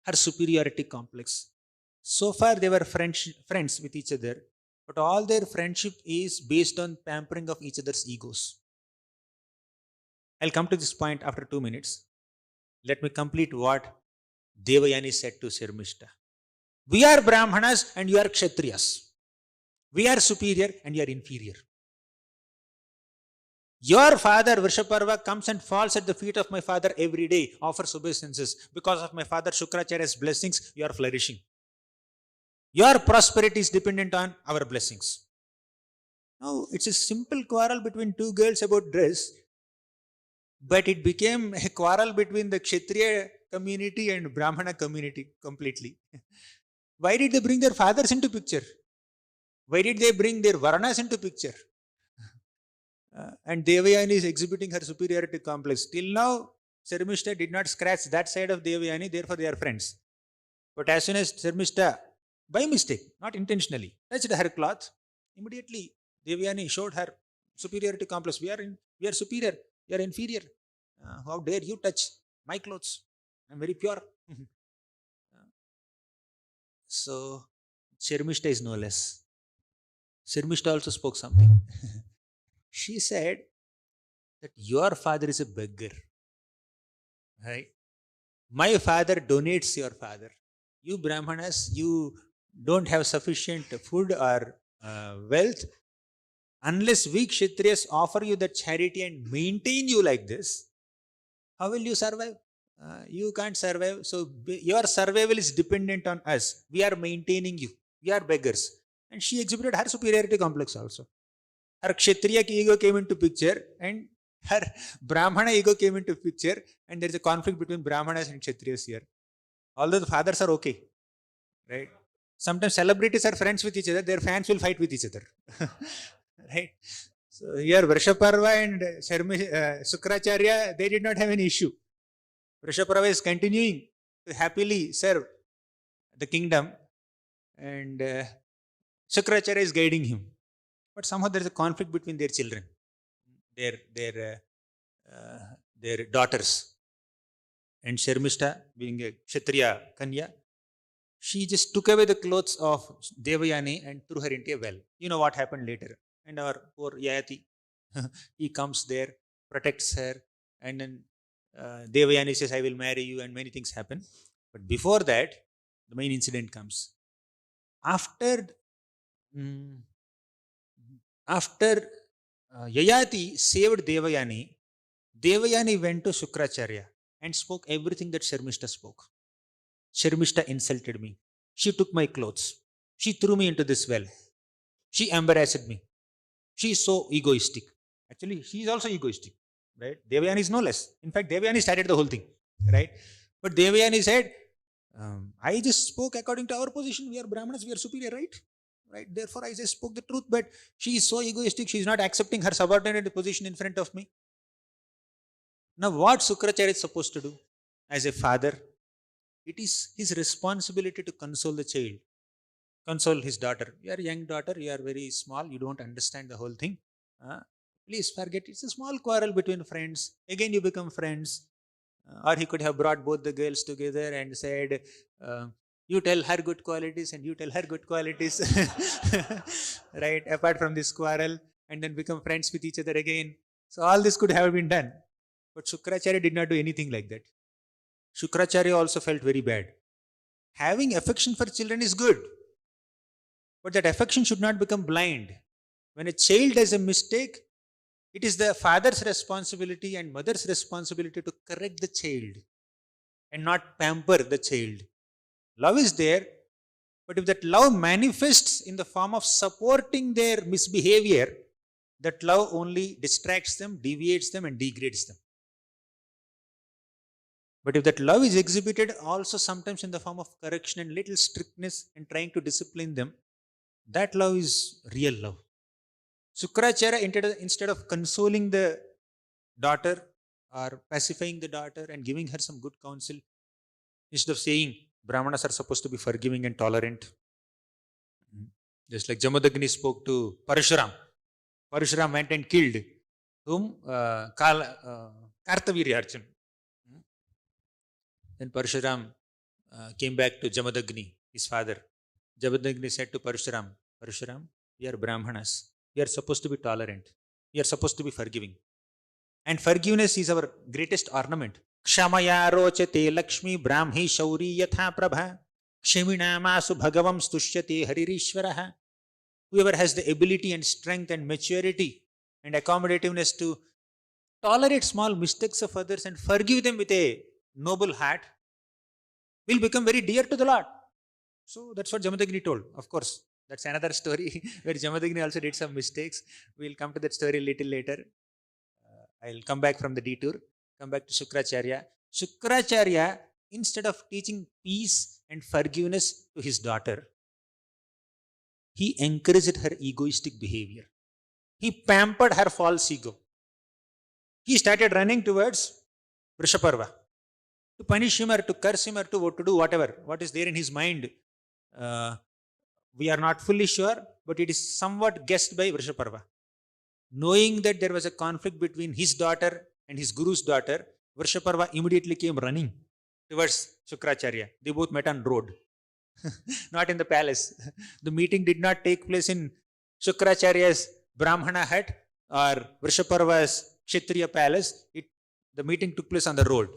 her superiority complex. So far, they were friends with each other, but all their friendship is based on pampering of each other's egos. I'll come to this point after 2 minutes. Let me complete what Devayani said to Sharmishta. We are Brahmanas and you are Kshatriyas. We are superior and you are inferior. Your father, Vrishaparva, comes and falls at the feet of my father every day, offers obeisances. Because of my father Shukracharya's blessings, you are flourishing. Your prosperity is dependent on our blessings. Now, it's a simple quarrel between two girls about dress, but it became a quarrel between the Kshatriya community and Brahmana community completely. Why did they bring their fathers into picture? Why did they bring their Varnas into picture? And Devayani is exhibiting her superiority complex. Till now, Sharmishta did not scratch that side of Devayani, therefore they are friends. But as soon as Sharmishta, by mistake, not intentionally, touched her cloth, immediately Devayani showed her superiority complex. We are superior, we are inferior. How dare you touch my clothes? I'm very pure. So, Sharmishta is no less. Sharmishta also spoke something. She said that your father is a beggar. Right? My father donates your father. You Brahmanas, you don't have sufficient food or wealth. Unless we Kshatriyas offer you the charity and maintain you like this, how will you survive? You can't survive. So your survival is dependent on us. We are maintaining you. We are beggars. And she exhibited her superiority complex also. Her Kshatriya ego came into picture and her Brahmana ego came into picture, and there is a conflict between Brahmanas and Kshatriyas here. Although the fathers are okay, right? Sometimes celebrities are friends with each other, their fans will fight with each other. Right? So here Vrishaparva and Sukracharya, they did not have any issue. Vrishaparva is continuing to happily serve the kingdom, and Sukracharya is guiding him. But somehow there is a conflict between their children, their daughters. And Sharmishta, being a Kshatriya Kanya, she just took away the clothes of Devayani and threw her into a well. You know what happened later. And our poor Yayati, he comes there, protects her, and then Devayani says, I will marry you, and many things happen. But before that, the main incident comes. After Yayati saved Devayani, Devayani went to Shukracharya and spoke everything that Sharmishta spoke. Sharmishta insulted me. She took my clothes. She threw me into this well. She embarrassed me. She is so egoistic. Actually, she is also egoistic, right? Devayani is no less. In fact, Devayani started the whole thing, right? But Devayani said, I just spoke according to our position. We are Brahmanas, we are superior, right? Right? Therefore, I just spoke the truth. But she is so egoistic. She is not accepting her subordinate position in front of me. Now, what Sukracharya is supposed to do as a father? It is his responsibility to console the child, console his daughter. You are a young daughter, you are very small, you don't understand the whole thing. Uh, Please forget, it's a small quarrel between friends. Again, you become friends. Or he could have brought both the girls together and said, you tell her good qualities and you tell her good qualities. Right? Apart from this quarrel, and then become friends with each other again. So all this could have been done. But Shukracharya did not do anything like that. Shukracharya also felt very bad. Having affection for children is good, but that affection should not become blind. When a child does a mistake, it is the father's responsibility and mother's responsibility to correct the child and not pamper the child. Love is there, but if that love manifests in the form of supporting their misbehavior, that love only distracts them, deviates them, and degrades them. But if that love is exhibited also sometimes in the form of correction and little strictness and trying to discipline them, that love is real love. Sukracharya, instead of consoling the daughter or pacifying the daughter and giving her some good counsel, instead of saying Brahmanas are supposed to be forgiving and tolerant, just like Jamadagni spoke to Parashuram. Parashuram went and killed whom? Kartavirya Arjun. Then Parashuram came back to Jamadagni, his father. Jamadagni said to Parashuram, Parashuram, we are Brahmanas. We are supposed to be tolerant. We are supposed to be forgiving. And forgiveness is our greatest ornament. Kshamaya rochate Lakshmi Brahmi Shauri Yatha Prabha Kshaminamasu Bhagavam Stushyate Haririshvaraha. Whoever has the ability and strength and maturity and accommodativeness to tolerate small mistakes of others and forgive them with a noble heart will become very dear to the Lord. So that's what Jamadagni told. Of course, that's another story where Jamadagni also did some mistakes. We'll come to that story a little later. I'll come back from the detour, come back to Shukracharya. Shukracharya, instead of teaching peace and forgiveness to his daughter, he encouraged her egoistic behavior. He pampered her false ego. He started running towards Vrishaparva to punish him or to curse him or to do whatever, what is there in his mind. We are not fully sure, but it is somewhat guessed by Vrishaparva. Knowing that there was a conflict between his daughter and his guru's daughter, Vrishaparva immediately came running towards Shukracharya. They both met on road, not in the palace. The meeting did not take place in Shukracharya's Brahmana hut or Vrishaparva's Kshatriya palace. The meeting took place on the road.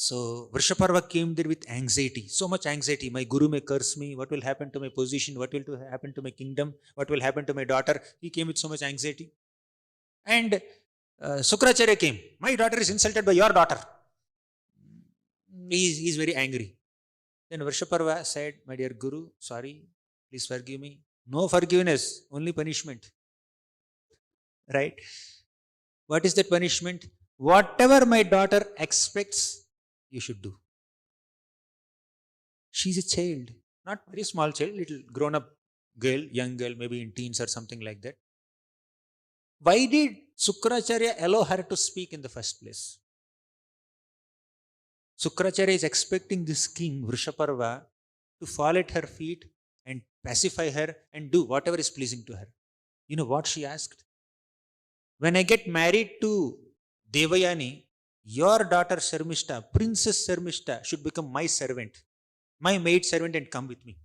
So Vrishaparva came there with anxiety, so much anxiety. My guru may curse me. What will happen to my position? What will happen to my kingdom? What will happen to my daughter? He came with so much anxiety. And Shukracharya came. My daughter is insulted by your daughter. He is very angry. Then Vrishaparva said, my dear guru, sorry, please forgive me. No forgiveness, only punishment. Right? What is that punishment? Whatever my daughter expects, you should do. She's a child, not very small child, little grown up girl, young girl, maybe in teens or something like that. Why did Shukracharya allow her to speak in the first place? Shukracharya is expecting this king, Vrishaparva, to fall at her feet and pacify her and do whatever is pleasing to her. You know what she asked? When I get married to Devayani, your daughter Sharmishta, Princess Sharmishta, should become my servant, my maid servant, and come with me.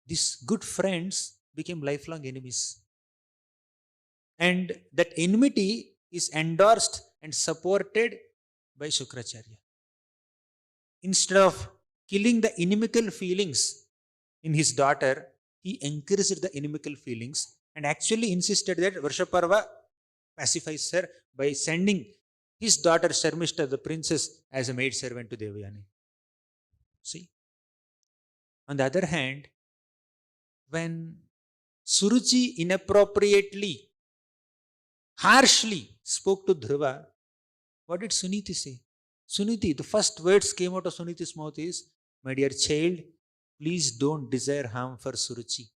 These good friends became lifelong enemies. And that enmity is endorsed and supported by Shukracharya. Instead of killing the inimical feelings in his daughter, he encouraged the inimical feelings and actually insisted that Vrishaparva pacifies her by sending his daughter Sharmishta, the princess, as a maid servant to Devayani. See? On the other hand, when Suruchi inappropriately, harshly spoke to Dhruva, what did Suniti say? Suniti, the first words came out of Suniti's mouth is, "My dear child, please don't desire harm for Suruchi.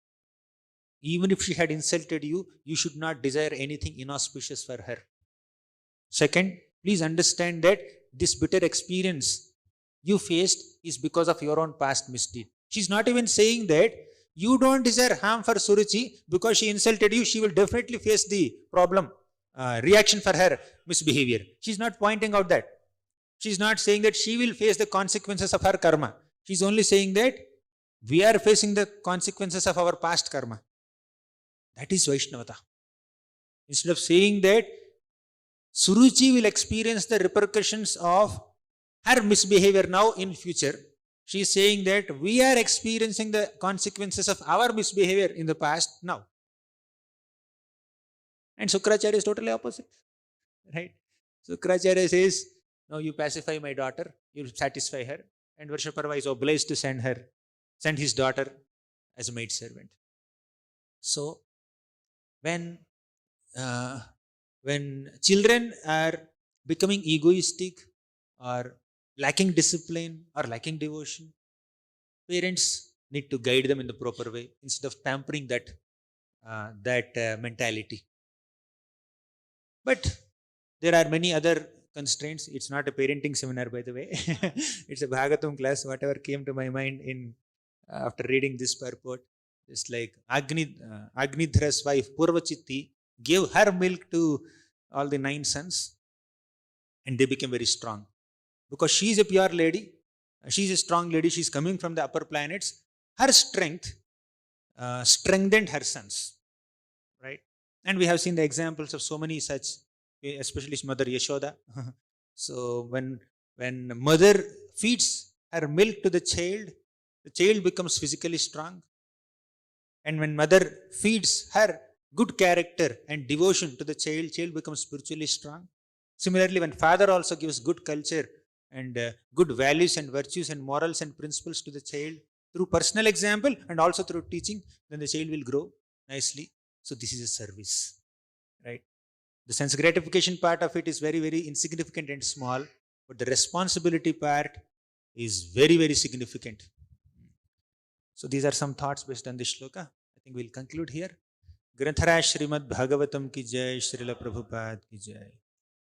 Even if she had insulted you, you should not desire anything inauspicious for her. Second, please understand that this bitter experience you faced is because of your own past misdeed." She's not even saying that you don't desire harm for Suruchi because she insulted you. She will definitely face the problem, reaction for her misbehavior. She's not pointing out that. She's not saying that she will face the consequences of her karma. She's only saying that we are facing the consequences of our past karma. That is Vaishnavata. Instead of saying that Suruchi will experience the repercussions of her misbehavior now in future, she is saying that we are experiencing the consequences of our misbehavior in the past now. And Sukracharya is totally opposite. Right? Sukracharya says, "No, you pacify my daughter, you satisfy her." And Varshaparva is obliged to send his daughter as a maid servant. So, when uh, when children are becoming egoistic or lacking discipline or lacking devotion, parents need to guide them in the proper way instead of pampering that mentality. But there are many other constraints. It's not a parenting seminar, by the way. It's a Bhagavatam class. Whatever came to my mind in after reading this purport, it's like Agnidhara's wife Purvachitti gave her milk to all the 9 sons, and they became very strong because she is a pure lady. She is a strong lady. She's coming from the upper planets. Her strength strengthened her sons, right? And we have seen the examples of so many such, especially his mother Yashoda. So when mother feeds her milk to the child becomes physically strong. And when mother feeds her good character and devotion to the child becomes spiritually strong. Similarly, when father also gives good culture and good values and virtues and morals and principles to the child through personal example and also through teaching, then the child will grow nicely. So this is a service, right? The sense gratification part of it is very, very insignificant and small, but the responsibility part is very, very significant. So these are some thoughts based on this shloka. I think we'll conclude here. Granthara Srimad Bhagavatam ki jai, Srila Prabhupada ki jai.